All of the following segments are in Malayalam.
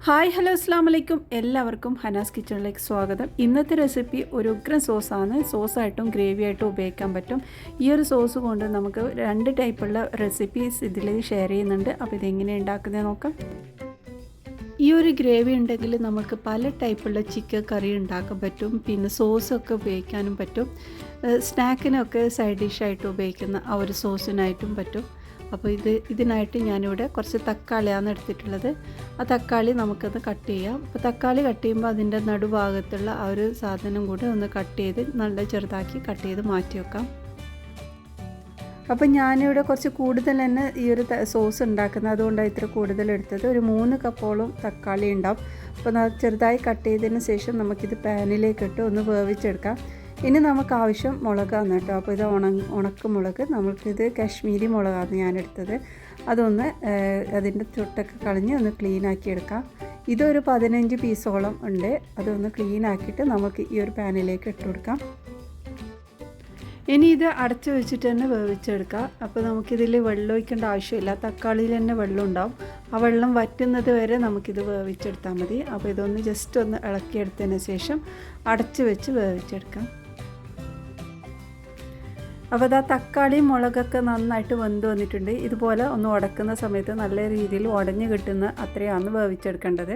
ഹായ് ഹലോ അസ്സാം വലൈക്കും എല്ലാവർക്കും ഹനാസ് കിച്ചണിലേക്ക് സ്വാഗതം. ഇന്നത്തെ റെസിപ്പി ഒരു ഉഗ്രൻ സോസാണ്. സോസായിട്ടും ഗ്രേവി ആയിട്ടും ഉപയോഗിക്കാൻ പറ്റും. ഈ ഒരു സോസ് കൊണ്ട് നമുക്ക് 2 ടൈപ്പുള്ള റെസിപ്പീസ് ഇതിൽ ഷെയർ ചെയ്യുന്നുണ്ട്. അപ്പോൾ ഇതെങ്ങനെ ഉണ്ടാക്കുന്നത് നോക്കാം. ഈ ഒരു ഗ്രേവി ഉണ്ടെങ്കിൽ നമുക്ക് പല ടൈപ്പുള്ള ചിക്കൻ കറി ഉണ്ടാക്കാൻ പറ്റും. പിന്നെ സോസൊക്കെ ഉപയോഗിക്കാനും പറ്റും. സ്നാക്കിനൊക്കെ സൈഡ് ഡിഷായിട്ട് ഉപയോഗിക്കുന്ന ആ ഒരു സോസിനായിട്ടും പറ്റും. അപ്പോൾ ഇതിനായിട്ട് ഞാനിവിടെ കുറച്ച് തക്കാളിയാണ് എടുത്തിട്ടുള്ളത്. ആ തക്കാളി നമുക്കത് കട്ട് ചെയ്യാം. അപ്പോൾ തക്കാളി കട്ട് ചെയ്യുമ്പോൾ അതിൻ്റെ നടുഭാഗത്തുള്ള ആ ഒരു സാധനം കൂടെ ഒന്ന് കട്ട് ചെയ്ത് നല്ല ചെറുതാക്കി കട്ട് ചെയ്ത് മാറ്റി വെക്കാം. അപ്പോൾ ഞാനിവിടെ കുറച്ച് കൂടുതൽ തന്നെ ഈ ഒരു സോസ് ഉണ്ടാക്കുന്നത്, അതുകൊണ്ടാണ് ഇത്ര കൂടുതൽ എടുത്തത്. ഒരു 3 കപ്പോളം തക്കാളി ഉണ്ടാവും. അപ്പോൾ ചെറുതായി കട്ട് ചെയ്തതിന് ശേഷം നമുക്കിത് പാനിലേക്ക് ഇട്ട് ഒന്ന് വേവിച്ചെടുക്കാം. ഇനി നമുക്ക് ആവശ്യം മുളകാണ് കേട്ടോ. അപ്പോൾ ഇത് ഉണക്ക മുളക്, നമുക്കിത് കാശ്മീരി മുളകാണ് ഞാനെടുത്തത്. അതൊന്ന് അതിൻ്റെ ചുട്ടൊക്കെ കളഞ്ഞ് ഒന്ന് ക്ലീനാക്കി എടുക്കാം. ഇതൊരു 15 പീസോളം ഉണ്ട്. അതൊന്ന് ക്ലീനാക്കിയിട്ട് നമുക്ക് ഈ ഒരു പാനിലേക്ക് ഇട്ട് കൊടുക്കാം. ഇനി ഇത് അടച്ച് വെച്ചിട്ട് തന്നെ വേവിച്ചെടുക്കാം. അപ്പോൾ നമുക്കിതിൽ വെള്ളം ഒഴിക്കേണ്ട ആവശ്യമില്ല. തക്കാളിയിൽ തന്നെ വെള്ളം ഉണ്ടാവും. ആ വെള്ളം വറ്റുന്നത് വരെ നമുക്കിത് വേവിച്ചെടുത്താൽ മതി. അപ്പോൾ ഇതൊന്ന് ജസ്റ്റ് ഒന്ന് ഇളക്കിയെടുത്തതിന് ശേഷം അടച്ച് വെച്ച് വേവിച്ചെടുക്കാം. അപ്പോൾ ഇതാ തക്കാളിയും മുളകൊക്കെ നന്നായിട്ട് വെന്ത് വന്നിട്ടുണ്ട്. ഇതുപോലെ ഒന്ന് ഉടക്കുന്ന സമയത്ത് നല്ല രീതിയിൽ ഉടഞ്ഞ് കിട്ടുന്ന അത്രയാണ് വേവിച്ചെടുക്കേണ്ടത്.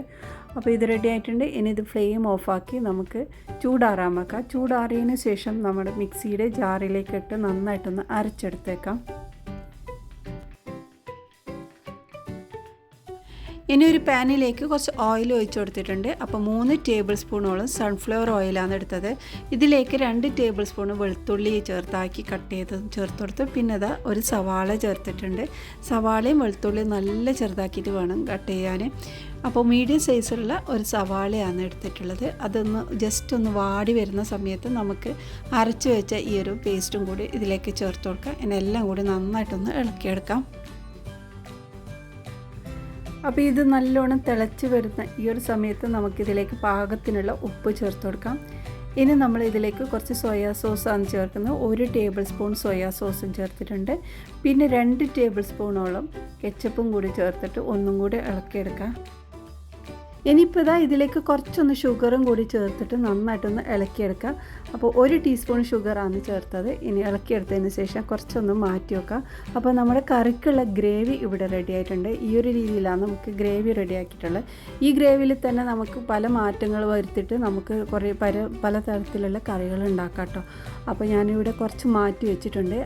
അപ്പോൾ ഇത് റെഡി ആയിട്ടുണ്ട്. ഇനി ഇത് ഫ്ലെയിം ഓഫാക്കി നമുക്ക് ചൂടാറാൻ വെക്കാം. ചൂടാറിയതിന് ശേഷം നമ്മുടെ മിക്സിയുടെ ജാറിലേക്ക് ഇട്ട് നന്നായിട്ടൊന്ന് അരച്ചെടുത്തേക്കാം. ഇനി ഒരു പാനിലേക്ക് കുറച്ച് ഓയിൽ ഒഴിച്ച് കൊടുത്തിട്ടുണ്ട്. അപ്പോൾ 3 ടേബിൾ സ്പൂണോളം സൺഫ്ലവർ ഓയിലാണ് എടുത്തത്. ഇതിലേക്ക് 2 ടേബിൾ സ്പൂൺ വെളുത്തുള്ളി ചെറുതാക്കി കട്ട് ചെയ്ത് ചേർത്ത് കൊടുത്ത് പിന്നെ ഇതാ ഒരു സവാള ചേർത്തിട്ടുണ്ട്. സവാളയും വെളുത്തുള്ളിയും നല്ല ചെറുതാക്കിയിട്ട് വേണം കട്ട് ചെയ്യാൻ. അപ്പോൾ മീഡിയം സൈസിലുള്ള ഒരു സവാളയാണ് എടുത്തിട്ടുള്ളത്. അതൊന്ന് ജസ്റ്റ് ഒന്ന് വാടി വരുന്ന സമയത്ത് നമുക്ക് അരച്ച് വെച്ച ഈ ഒരു പേസ്റ്റും കൂടി ഇതിലേക്ക് ചേർത്ത് കൊടുക്കാം. ഇതിനെല്ലാം കൂടി നന്നായിട്ടൊന്ന് ഇളക്കിയെടുക്കാം. അപ്പോൾ ഇത് നല്ലോണം തിളച്ച് വരുന്ന ഈ ഒരു സമയത്ത് നമുക്കിതിലേക്ക് പാകത്തിനുള്ള ഉപ്പ് ചേർത്ത് കൊടുക്കാം. ഇനി നമ്മൾ ഇതിലേക്ക് കുറച്ച് സോയാ സോസാണ് ചേർക്കുന്നത്. 1 ടേബിൾ സ്പൂൺ സോയാ സോസും ചേർത്തിട്ടുണ്ട്. പിന്നെ 2 ടേബിൾ സ്പൂണോളം കെച്ചപ്പും കൂടി ചേർത്തിട്ട് ഒന്നും കൂടി ഇളക്കിയെടുക്കാം. ഇനിയിപ്പോൾ ഇതാ ഇതിലേക്ക് കുറച്ചൊന്ന് ഷുഗറും കൂടി ചേർത്തിട്ട് നന്നായിട്ടൊന്ന് ഇളക്കിയെടുക്കാം. അപ്പോൾ 1 ടീസ്പൂൺ ഷുഗറാണ് ചേർത്തത്. ഇനി ഇളക്കിയെടുത്തതിന് ശേഷം കുറച്ചൊന്ന് മാറ്റി വെക്കാം. അപ്പോൾ നമ്മുടെ കറിക്കുള്ള ഗ്രേവി ഇവിടെ റെഡി ആയിട്ടുണ്ട്. ഈ ഒരു രീതിയിലാണ് നമുക്ക് ഗ്രേവി റെഡി ആക്കിയിട്ടുള്ളത്. ഈ ഗ്രേവിയിൽ തന്നെ നമുക്ക് പല മാറ്റങ്ങൾ വരുത്തിയിട്ട് നമുക്ക് കുറേ പല തരത്തിലുള്ള കറികൾ ഉണ്ടാക്കാം കേട്ടോ. അപ്പോൾ ഞാനിവിടെ കുറച്ച് മാറ്റി വെച്ചിട്ടുണ്ട്.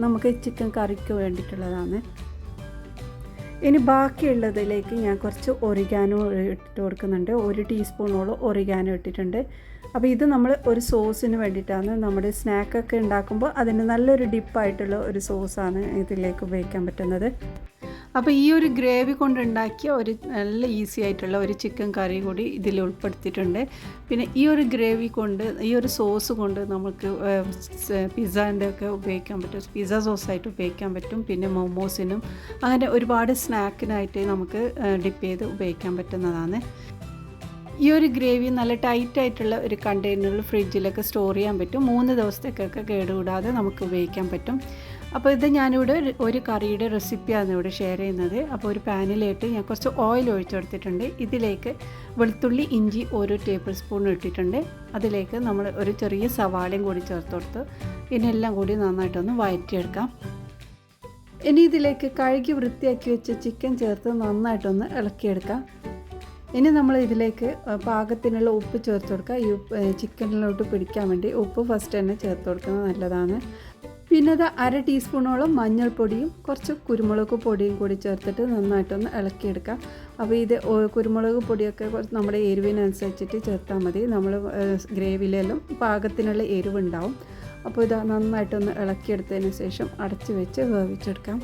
നമുക്ക് ചിക്കൻ കറിക്ക് വേണ്ടിയിട്ടുള്ളതാണ്. ഇനി ബാക്കിയുള്ളതിലേക്ക് ഞാൻ കുറച്ച് ഒറിഗാനോ ഇട്ട് കൊടുക്കുന്നുണ്ട്. 1 ടീസ്പൂണോളം ഒറിഗാനോ ഇട്ടിട്ടുണ്ട്. അപ്പോൾ ഇത് നമ്മൾ ഒരു സോസിന് വേണ്ടിയിട്ടാണ്. നമ്മുടെ സ്നാക്കൊക്കെ ഉണ്ടാക്കുമ്പോൾ അതിന് നല്ലൊരു ഡിപ്പായിട്ടുള്ള ഒരു സോസാണ് ഇതിലേക്ക് ഉപയോഗിക്കാൻ പറ്റുന്നത്. അപ്പോൾ ഈ ഒരു ഗ്രേവി കൊണ്ടുണ്ടാക്കിയ ഒരു നല്ല ഈസി ആയിട്ടുള്ള ഒരു ചിക്കൻ കറി കൂടി ഇതിൽ ഉൾപ്പെടുത്തിയിട്ടുണ്ട്. പിന്നെ ഈ ഒരു ഗ്രേവി കൊണ്ട്, ഈ ഒരു സോസ് കൊണ്ട് നമുക്ക് പിസ്സാൻ്റെ ഒക്കെ ഉപയോഗിക്കാൻ പറ്റും. പിസ്സ സോസായിട്ട് ഉപയോഗിക്കാൻ പറ്റും. പിന്നെ മൊമോസിനും അങ്ങനെ ഒരുപാട് സ്നാക്കിനായിട്ട് നമുക്ക് ഡിപ്പ് ചെയ്ത് ഉപയോഗിക്കാൻ പറ്റുന്നതാണ്. ഈ ഒരു ഗ്രേവി നല്ല ടൈറ്റായിട്ടുള്ള ഒരു കണ്ടെയ്നറിൽ ഫ്രിഡ്ജിലൊക്കെ സ്റ്റോർ ചെയ്യാൻ പറ്റും. 3 ദിവസത്തേക്കൊക്കെ കേടുകൂടാതെ നമുക്ക് ഉപയോഗിക്കാൻ പറ്റും. അപ്പോൾ ഇത് ഞാനിവിടെ ഒരു കറിയുടെ റെസിപ്പിയാണ് ഇവിടെ ഷെയർ ചെയ്യുന്നത്. അപ്പോൾ ഒരു പാനിലേക്ക് ഞാൻ കുറച്ച് ഓയിൽ ഒഴിച്ചു കൊടുത്തിട്ടുണ്ട്. ഇതിലേക്ക് വെളുത്തുള്ളി ഇഞ്ചി 1 ടേബിൾ സ്പൂൺ ഇട്ടിട്ടുണ്ട്. അതിലേക്ക് നമ്മൾ ഒരു ചെറിയ സവാളയും കൂടി ചേർത്ത് കൊടുത്ത് ഇതിനെല്ലാം കൂടി നന്നായിട്ടൊന്ന് വഴറ്റിയെടുക്കാം. ഇനി ഇതിലേക്ക് കഴുകി വൃത്തിയാക്കി വെച്ച ചിക്കൻ ചേർത്ത് നന്നായിട്ടൊന്ന് ഇളക്കിയെടുക്കാം. ഇനി നമ്മൾ ഇതിലേക്ക് പാകത്തിനുള്ള ഉപ്പ് ചേർത്ത് കൊടുക്കുക. ഈ ചിക്കനിലോട്ട് പിടിക്കാൻ വേണ്ടി ഉപ്പ് ഫസ്റ്റ് തന്നെ ചേർത്ത് കൊടുക്കുന്നത് നല്ലതാണ്. പിന്നെ അത് 1/2 ടീസ്പൂണോളം മഞ്ഞൾപ്പൊടിയും കുറച്ച് കുരുമുളക് പൊടിയും കൂടി ചേർത്തിട്ട് നന്നായിട്ടൊന്ന് ഇളക്കിയെടുക്കാം. അപ്പോൾ ഇത് കുരുമുളക് പൊടിയൊക്കെ നമ്മുടെ എരിവിനനുസരിച്ചിട്ട് ചേർത്താൽ മതി. നമ്മൾ ഗ്രേവിയിലെല്ലാം പാകത്തിനുള്ള എരിവുണ്ടാവും. അപ്പോൾ ഇത് നന്നായിട്ടൊന്ന് ഇളക്കിയെടുത്തതിന് ശേഷം അടച്ച് വെച്ച് വേവിച്ചെടുക്കാം.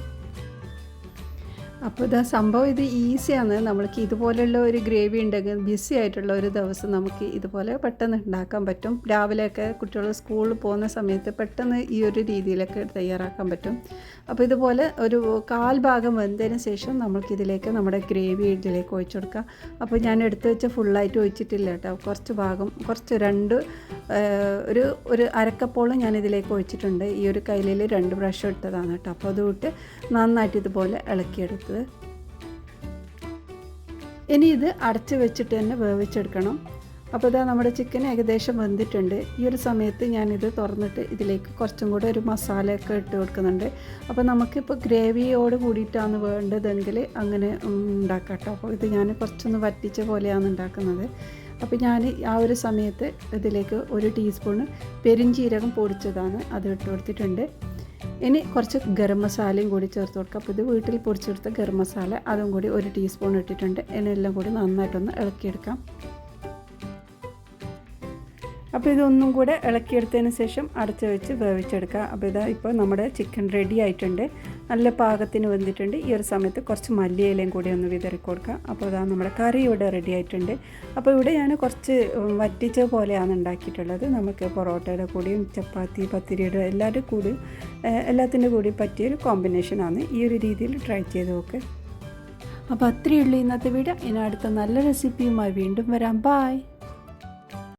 അപ്പോൾ സംഭവം ഇത് ഈസിയാണ്. നമ്മൾക്ക് ഇതുപോലെയുള്ള ഒരു ഗ്രേവി ഉണ്ടെങ്കിൽ ബിസി ആയിട്ടുള്ള ഒരു ദിവസം നമുക്ക് ഇതുപോലെ പെട്ടെന്ന് ഉണ്ടാക്കാൻ പറ്റും. രാവിലെയൊക്കെ കുട്ടികൾ സ്കൂളിൽ പോകുന്ന സമയത്ത് പെട്ടെന്ന് ഈ ഒരു രീതിയിലൊക്കെ തയ്യാറാക്കാൻ പറ്റും. അപ്പോൾ ഇതുപോലെ ഒരു 1/4 ഭാഗം വെന്തതിന് ശേഷം നമുക്കിതിലേക്ക് നമ്മുടെ ഗ്രേവി ഇതിലേക്ക് ഒഴിച്ചു കൊടുക്കാം. അപ്പോൾ ഞാൻ എടുത്ത് വെച്ച ഫുള്ളായിട്ട് ഒഴിച്ചിട്ടില്ല കേട്ടോ. കുറച്ച് ഭാഗം ഒരു അരക്കപ്പോളം ഞാൻ ഇതിലേക്ക് ഒഴിച്ചിട്ടുണ്ട്. ഈ ഒരു കയ്യിൽ 2 പ്രാവശ്യം ഇട്ടതാണ് കേട്ടോ. അപ്പോൾ അതുകൊണ്ട് നന്നായിട്ട് ഇതുപോലെ ഇളക്കിയെടുത്തത്. ഇനി ഇത് അടച്ച് വെച്ചിട്ട് തന്നെ വേവിച്ചെടുക്കണം. അപ്പോൾ ഇതാ നമ്മുടെ ചിക്കൻ ഏകദേശം വെന്തിട്ടുണ്ട്. ഈ ഒരു സമയത്ത് ഞാനിത് തുറന്നിട്ട് ഇതിലേക്ക് കുറച്ചും കൂടെ ഒരു മസാലയൊക്കെ ഇട്ട് കൊടുക്കുന്നുണ്ട്. അപ്പോൾ നമുക്കിപ്പോൾ ഗ്രേവിയോട് കൂടിയിട്ടാണ് വേണ്ടതെങ്കിൽ അങ്ങനെ ഉണ്ടാക്കാം കേട്ടോ. അപ്പോൾ ഇത് ഞാൻ കുറച്ചൊന്ന് വറ്റിച്ച പോലെയാണ് ഉണ്ടാക്കുന്നത്. അപ്പോൾ ഞാൻ ആ ഒരു സമയത്ത് ഇതിലേക്ക് 1 ടീസ്പൂൺ പെരുംജീരകം പൊടിച്ചതാണ് അത് ഇട്ട് കൊടുത്തിട്ടുണ്ട്. ഇനി കുറച്ച് ഗരം മസാലയും കൂടി ചേർത്ത് കൊടുക്കുക. അപ്പോൾ ഇത് വീട്ടിൽ പൊടിച്ചെടുത്ത ഗരം മസാല അതും കൂടി 1 ടീസ്പൂൺ ഇട്ടിട്ടുണ്ട്. ഇതിനെല്ലാം കൂടി നന്നായിട്ടൊന്ന് ഇളക്കിയെടുക്കാം. അപ്പോൾ ഇതൊന്നും കൂടെ ഇളക്കിയെടുത്തതിന് ശേഷം അടച്ച് വെച്ച് വേവിച്ചെടുക്കുക. അപ്പോൾ ഇതാ ഇപ്പോൾ നമ്മുടെ ചിക്കൻ റെഡി ആയിട്ടുണ്ട്. നല്ല പാകത്തിന് വെന്തിട്ടുണ്ട്. ഈ ഒരു സമയത്ത് കുറച്ച് മല്ലിയിലയും കൂടി ഒന്ന് വിതറി കൊടുക്കുക. അപ്പോൾ ഇതാ നമ്മുടെ കറി ഇവിടെ റെഡി ആയിട്ടുണ്ട്. അപ്പോൾ ഇവിടെ ഞാൻ കുറച്ച് വറ്റിച്ച പോലെയാണ് ഉണ്ടാക്കിയിട്ടുള്ളത്. നമുക്ക് പൊറോട്ടയുടെ കൂടിയും ചപ്പാത്തി പത്തിരിയുടെ എല്ലാത്തിൻ്റെ കൂടി പറ്റിയൊരു കോമ്പിനേഷനാണ്. ഈ ഒരു രീതിയിൽ ട്രൈ ചെയ്ത് നോക്ക്. അപ്പോൾ അത്രയേ ഉള്ളൂ ഇന്നത്തെ വീഡിയോ. ഇനി അടുത്ത നല്ല റെസിപ്പിയുമായി വീണ്ടും വരാം. ബായ്.